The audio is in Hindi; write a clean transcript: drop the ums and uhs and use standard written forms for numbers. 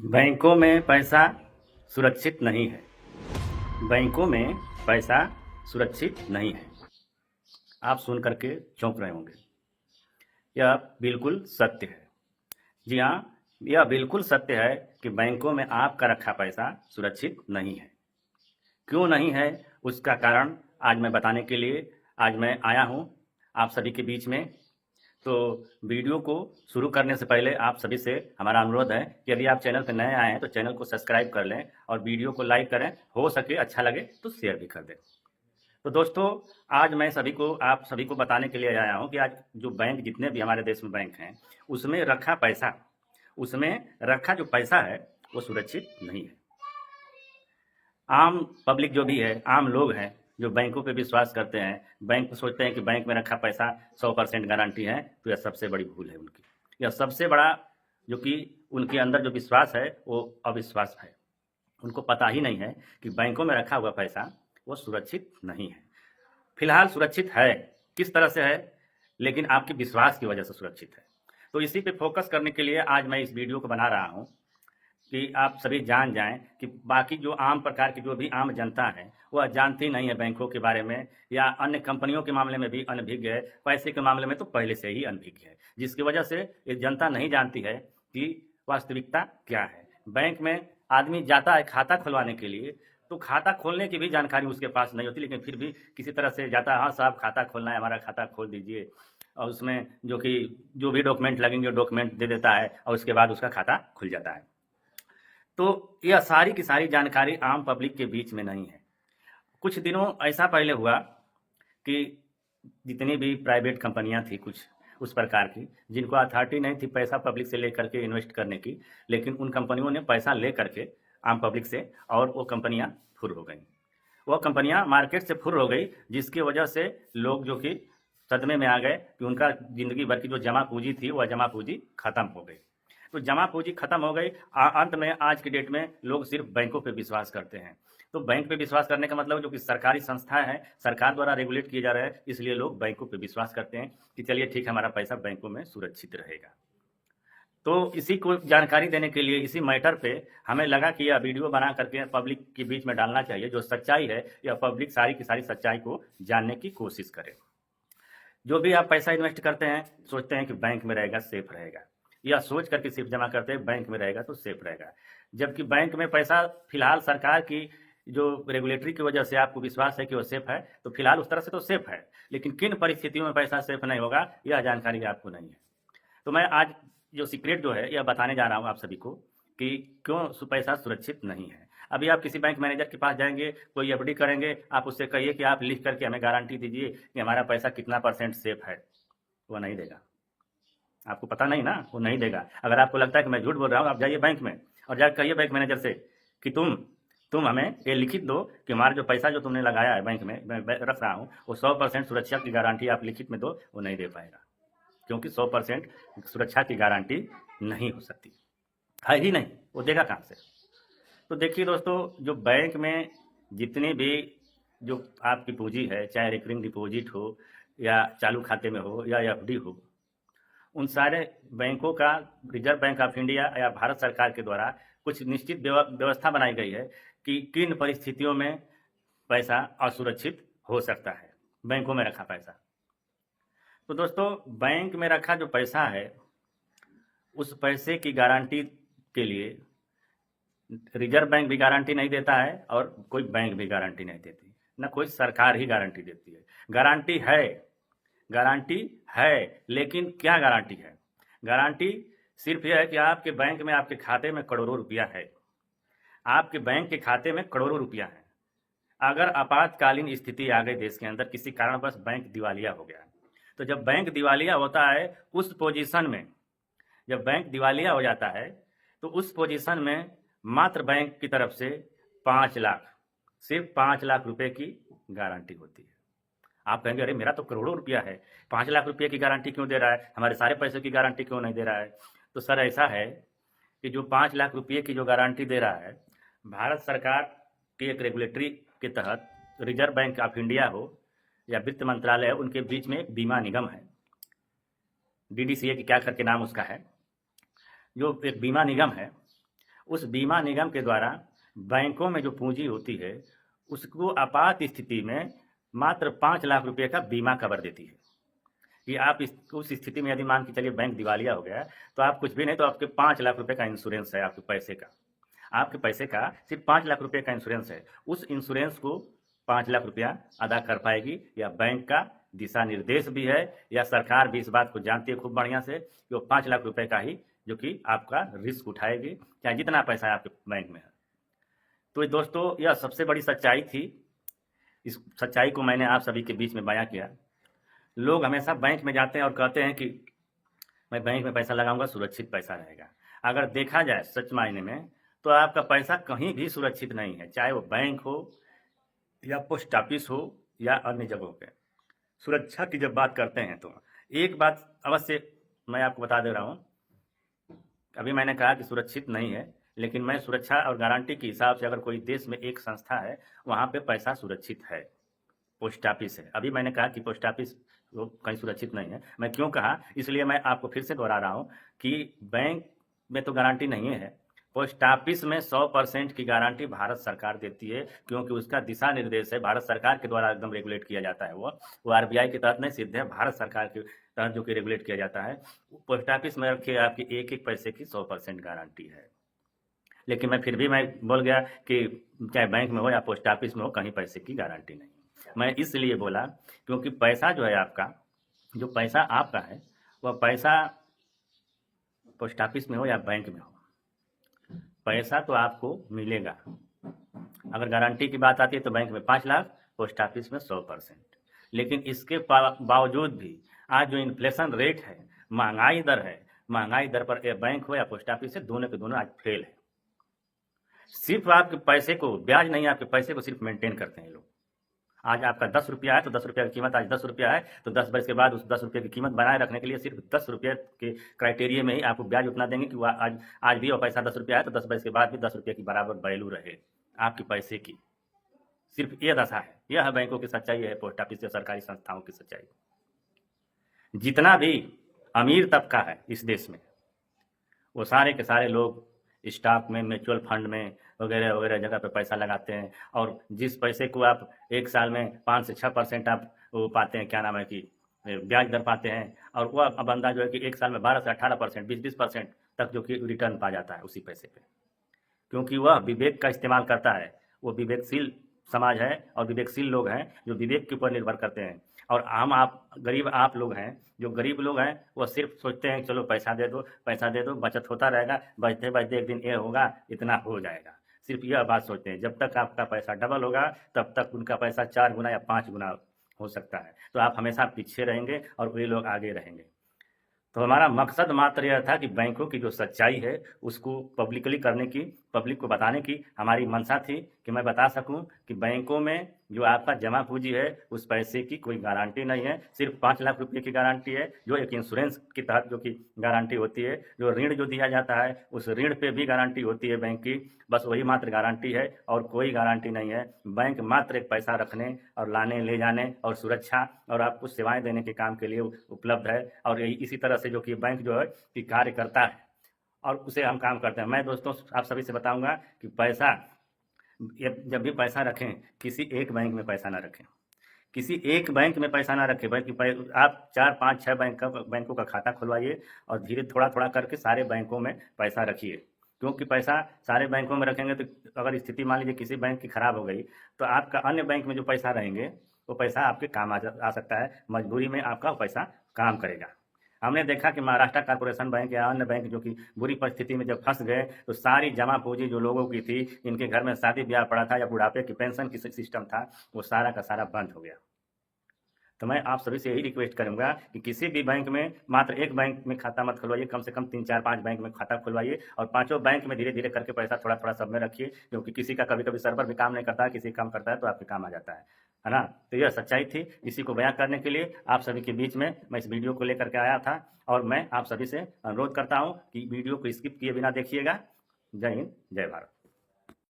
बैंकों में पैसा सुरक्षित नहीं है। बैंकों में पैसा सुरक्षित नहीं है। आप सुन करके चौंक रहे होंगे। यह बिल्कुल सत्य है। जी हाँ, यह बिल्कुल सत्य है कि बैंकों में आपका रखा पैसा सुरक्षित नहीं है। क्यों नहीं है, उसका कारण आज मैं बताने के लिए आज मैं आया हूँ आप सभी के बीच में। तो वीडियो को शुरू करने से पहले आप सभी से हमारा अनुरोध है कि यदि आप चैनल पर नए आए हैं तो चैनल को सब्सक्राइब कर लें और वीडियो को लाइक करें, हो सके अच्छा लगे तो शेयर भी कर दें। तो दोस्तों, आज मैं आप सभी को बताने के लिए आया हूं कि आज जो बैंक, जितने भी हमारे देश में बैंक हैं, उसमें रखा जो पैसा है वो सुरक्षित नहीं है। आम पब्लिक जो भी है, आम लोग हैं जो बैंकों पे विश्वास करते हैं, बैंक सोचते हैं कि बैंक में रखा पैसा 100% गारंटी है, तो यह सबसे बड़ी भूल है उनकी। यह सबसे बड़ा जो कि उनके अंदर जो विश्वास है वो अविश्वास है। उनको पता ही नहीं है कि बैंकों में रखा हुआ पैसा वो सुरक्षित नहीं है। फिलहाल सुरक्षित है, किस तरह से है, लेकिन आपके विश्वास की वजह से सुरक्षित है। तो इसी पे फोकस करने के लिए आज मैं इस वीडियो को बना रहा हूँ कि आप सभी जान जाएं कि बाकी जो आम प्रकार की जो भी आम जनता है वह जानती नहीं है बैंकों के बारे में, या अन्य कंपनियों के मामले में भी अनभिज्ञ है, पैसे के मामले में तो पहले से ही अनभिज्ञ है, जिसकी वजह से ये जनता नहीं जानती है कि वास्तविकता क्या है। बैंक में आदमी जाता है खाता खुलवाने के लिए, तो खाता खोलने की भी जानकारी उसके पास नहीं होती, लेकिन फिर भी किसी तरह से जाता है, हाँ साहब खाता खोलना है, हमारा खाता खोल दीजिए, और उसमें जो भी डॉक्यूमेंट लगेंगे डॉक्यूमेंट दे देता है और उसके बाद उसका खाता खुल जाता है। तो यह सारी की सारी जानकारी आम पब्लिक के बीच में नहीं है। कुछ दिनों ऐसा पहले हुआ कि जितनी भी प्राइवेट कंपनियां थी कुछ उस प्रकार की, जिनको अथॉरिटी नहीं थी पैसा पब्लिक से लेकर के इन्वेस्ट करने की, लेकिन उन कंपनियों ने पैसा ले करके आम पब्लिक से, और वो कंपनियां फुर हो गई। वह कंपनियां मार्केट से फुर हो गई, जिसकी वजह से लोग जो कि सदमे में आ गए कि उनका जिंदगी भर की जो जमा पूंजी थी वह जमा पूंजी खत्म हो गई। तो जमा पूंजी खत्म हो गई। अंत में आज की डेट में लोग सिर्फ बैंकों पे विश्वास करते हैं। तो बैंक पे विश्वास करने का मतलब जो कि सरकारी संस्थाएं हैं, सरकार द्वारा रेगुलेट किए जा रहे हैं, इसलिए लोग बैंकों पे विश्वास करते हैं कि चलिए ठीक है, हमारा पैसा बैंकों में सुरक्षित रहेगा। तो इसी को जानकारी देने के लिए, इसी मैटर पे हमें लगा कि यह वीडियो बना करके पब्लिक के बीच में डालना चाहिए। जो सच्चाई है, यह पब्लिक सारी की सारी सच्चाई को जानने की कोशिश करे। जो भी आप पैसा इन्वेस्ट करते हैं, सोचते हैं कि बैंक में रहेगा, सेफ रहेगा, या सोच करके सिर्फ जमा करते हैं बैंक में रहेगा तो सेफ रहेगा, जबकि बैंक में पैसा फिलहाल सरकार की जो रेगुलेटरी की वजह से आपको विश्वास है कि वो सेफ है, तो फिलहाल उस तरह से तो सेफ है, लेकिन किन परिस्थितियों में पैसा सेफ नहीं होगा यह जानकारी आपको नहीं है। तो मैं आज जो सीक्रेट जो है यह बताने जा रहा हूँ आप सभी को कि क्यों पैसा सुरक्षित नहीं है। अभी आप किसी बैंक मैनेजर के पास जाएंगे, कोई एफडी करेंगे, आप उससे कहिए कि आप लिख करके हमें गारंटी दीजिए कि हमारा पैसा कितना % सेफ है, वो नहीं देगा। आपको पता नहीं ना, वो नहीं देगा। अगर आपको लगता है कि मैं झूठ बोल रहा हूँ, आप जाइए बैंक में और जाकर कहिए बैंक मैनेजर से कि तुम हमें ये लिखित दो कि हमारा जो पैसा जो तुमने लगाया है बैंक में, मैं रख रहा हूँ, वो 100% सुरक्षा की गारंटी आप लिखित में दो। वो नहीं दे पाएगा, क्योंकि 100% सुरक्षा की गारंटी नहीं हो सकती है ही नहीं, वो देगा कहाँ से। तो देखिए दोस्तों, जो बैंक में जितने भी जो आपकी पूंजी है, चाहे रिकरिंग डिपॉजिट हो या चालू खाते में हो या एफडी हो, उन सारे बैंकों का रिजर्व बैंक ऑफ इंडिया या भारत सरकार के द्वारा कुछ निश्चित व्यवस्था बनाई गई है कि किन परिस्थितियों में पैसा असुरक्षित हो सकता है, बैंकों में रखा पैसा। तो दोस्तों, बैंक में रखा जो पैसा है, उस पैसे की गारंटी के लिए रिजर्व बैंक भी गारंटी नहीं देता है और कोई बैंक भी गारंटी नहीं देती, ना कोई सरकार ही गारंटी देती है। गारंटी है, लेकिन क्या गारंटी है? गारंटी सिर्फ यह है कि आपके बैंक में, आपके खाते में करोड़ों रुपया है, आपके बैंक के खाते में करोड़ों रुपया है। अगर आपातकालीन स्थिति आ गई देश के अंदर, किसी कारणवश बैंक दिवालिया हो गया, तो जब बैंक दिवालिया होता है उस पोजीशन में, जब बैंक दिवालिया हो जाता है तो उस पोजीशन में मात्र बैंक की तरफ से 5 लाख, सिर्फ 5 लाख रुपए की गारंटी होती है। आप कहेंगे अरे मेरा तो करोड़ों रुपया है, 5 लाख रुपये की गारंटी क्यों दे रहा है, हमारे सारे पैसों की गारंटी क्यों नहीं दे रहा है? तो सर ऐसा है कि जो 5 लाख रुपये की जो गारंटी दे रहा है, भारत सरकार की एक रेगुलेटरी के तहत, रिजर्व बैंक ऑफ इंडिया हो या वित्त मंत्रालय है, उनके बीच में एक बीमा निगम है, डीडीसीए की क्या करके नाम उसका है, जो एक बीमा निगम है, उस बीमा निगम के द्वारा बैंकों में जो पूंजी होती है उसको आपात स्थिति में मात्र 5 लाख रुपए का बीमा कवर देती है कि आप उस स्थिति में यदि मान के चलिए बैंक दिवालिया हो गया तो आप कुछ भी नहीं तो आपके 5 लाख रुपए का इंश्योरेंस है, आपके पैसे का सिर्फ 5 लाख रुपए का इंश्योरेंस है। उस इंश्योरेंस को 5 लाख रुपया अदा कर पाएगी या बैंक का दिशा निर्देश भी है या सरकार भी इस बात को जानती है खूब बढ़िया से कि वो 5 लाख रुपए का ही जो कि आपका रिस्क उठाएगी, चाहे जितना पैसा है आपके बैंक में है। तो दोस्तों यह सबसे बड़ी सच्चाई थी, इस सच्चाई को मैंने आप सभी के बीच में बयां किया। लोग हमेशा बैंक में जाते हैं और कहते हैं कि मैं बैंक में पैसा लगाऊंगा, सुरक्षित पैसा रहेगा। अगर देखा जाए सच मायने में तो आपका पैसा कहीं भी सुरक्षित नहीं है, चाहे वो बैंक हो या पोस्ट ऑफिस हो या अन्य जगहों पे। सुरक्षा की जब बात करते हैं तो एक बात अवश्य मैं आपको बता दे रहा हूँ, अभी मैंने कहा कि सुरक्षित नहीं है, लेकिन मैं सुरक्षा और गारंटी के हिसाब से अगर कोई देश में एक संस्था है वहाँ पे पैसा सुरक्षित है, पोस्ट ऑफिस है। अभी मैंने कहा कि पोस्ट ऑफिस वो कहीं सुरक्षित नहीं है, मैं क्यों कहा इसलिए मैं आपको फिर से दोहरा रहा हूँ कि बैंक में तो गारंटी नहीं है, पोस्ट ऑफिस में 100% की गारंटी भारत सरकार देती है, क्योंकि उसका दिशा निर्देश है, भारत सरकार के द्वारा एकदम रेगुलेट किया जाता है। वो आरबीआई के तहत नहीं, सीधे भारत सरकार के तहत जो कि रेगुलेट किया जाता है। पोस्ट ऑफिस में रखिए आपकी एक एक पैसे की 100% गारंटी है। लेकिन मैं फिर भी मैं बोल गया कि चाहे बैंक में हो या पोस्ट ऑफिस में हो, कहीं पैसे की गारंटी नहीं। मैं इसलिए बोला क्योंकि पैसा जो है आपका, जो पैसा आपका है वह पैसा पोस्ट ऑफिस में हो या बैंक में हो, पैसा तो आपको मिलेगा। अगर गारंटी की बात आती है तो बैंक में 5 लाख, पोस्ट ऑफिस में 100%। लेकिन इसके बावजूद भी आज जो इन्फ्लेशन रेट है, महंगाई दर है, महंगाई दर पर बैंक हो या पोस्ट ऑफिस है, दोनों के दोनों आज फेल है। सिर्फ आपके पैसे को, ब्याज नहीं, आपके पैसे को सिर्फ मेंटेन करते हैं लोग। आज आपका 10 रुपया है तो 10 रुपया की कीमत आज 10 रुपया है, तो 10 वर्ष के बाद उस 10 रुपये की कीमत बनाए रखने के लिए सिर्फ 10 रुपये के क्राइटेरिया में ही आपको ब्याज उतना देंगे कि वह आज भी वो पैसा 10 रुपया है तो 10 वर्ष के बाद भी 10 रुपये की बराबर वैल्यू रहे आपके पैसे की। सिर्फ ये दशा है, यह है बैंकों की सच्चाई, है पोस्ट ऑफिस या सरकारी संस्थाओं की सच्चाई। जितना भी अमीर तबका है इस देश में वो सारे के सारे लोग स्टॉक में, म्यूचुअल फंड में वगैरह वगैरह जगह पे पैसा लगाते हैं, और जिस पैसे को आप एक साल में 5 से 6% आप वो पाते हैं, क्या नाम है कि ब्याज दर पाते हैं, और वह बंदा जो है कि एक साल में 12 से 18%, 20% तक जो कि रिटर्न पा जाता है उसी पैसे पे, क्योंकि वह विवेक का इस्तेमाल करता है। वो विवेकशील समाज है और विवेकशील लोग हैं जो विवेक के ऊपर निर्भर करते हैं। और आप गरीब आप लोग हैं, जो गरीब लोग हैं वो सिर्फ सोचते हैं चलो पैसा दे दो, बचत होता रहेगा, बचते बचते एक दिन ये होगा, इतना हो जाएगा। सिर्फ यह बात सोचते हैं। जब तक आपका पैसा डबल होगा तब तक उनका पैसा 4 गुना या 5 गुना हो सकता है, तो आप हमेशा पीछे रहेंगे और वे लोग आगे रहेंगे। तो हमारा मकसद मात्र यह था कि बैंकों की जो सच्चाई है उसको पब्लिकली करने की, पब्लिक को बताने की हमारी मंशा थी कि मैं बता सकूं कि बैंकों में जो आपका जमा पूंजी है उस पैसे की कोई गारंटी नहीं है, सिर्फ 5 लाख रुपए की गारंटी है, जो एक इंश्योरेंस के तहत जो कि गारंटी होती है। जो ऋण जो दिया जाता है उस ऋण पे भी गारंटी होती है बैंक की, बस वही मात्र गारंटी है और कोई गारंटी नहीं है। बैंक मात्र एक पैसा रखने और लाने ले जाने और सुरक्षा और आपको सेवाएं देने के काम के लिए उपलब्ध है। और इसी तरह से जो कि बैंक जो है कि कार्य करता है और उसे हम काम करते हैं। मैं दोस्तों आप सभी से बताऊंगा कि पैसा जब भी पैसा रखें किसी एक बैंक में पैसा ना रखें, किसी एक बैंक में पैसा ना रखें, बल्कि आप 4, 5, 6 बैंकों का खाता खुलवाइए और धीरे थोड़ा थोड़ा करके सारे बैंकों में पैसा रखिए। क्योंकि पैसा सारे बैंकों में रखेंगे तो अगर स्थिति मान लीजिए किसी बैंक की खराब हो गई तो आपका अन्य बैंक में जो पैसा रहेंगे वो पैसा आपके काम आ सकता है, मजबूरी में आपका पैसा काम करेगा। हमने देखा कि महाराष्ट्र कॉर्पोरेशन बैंक या अन्य बैंक जो कि बुरी परिस्थिति में जब फंस गए तो सारी जमा पूंजी जो लोगों की थी, इनके घर में शादी ब्याह पड़ा था या बुढ़ापे की पेंशन की सिस्टम था, वो सारा का सारा बंद हो गया। तो मैं आप सभी से यही रिक्वेस्ट करूंगा कि किसी भी बैंक में मात्र एक बैंक में खाता मत खुलवाइए, कम से कम 3, 4, 5 बैंक में खाता खुलवाइए और पांचों बैंक में धीरे धीरे करके पैसा थोड़ा थोड़ा सब में रखिए, क्योंकि किसी का कभी कभी सर्वर भी काम नहीं करता है, किसी काम करता है तो आपके काम आ जाता है ना। तो यह सच्चाई थी, इसी को बयां करने के लिए आप सभी के बीच में मैं इस वीडियो को लेकर के आया था। और मैं आप सभी से अनुरोध करता हूं कि वीडियो को स्किप किए बिना देखिएगा। जय हिंद, जय भारत।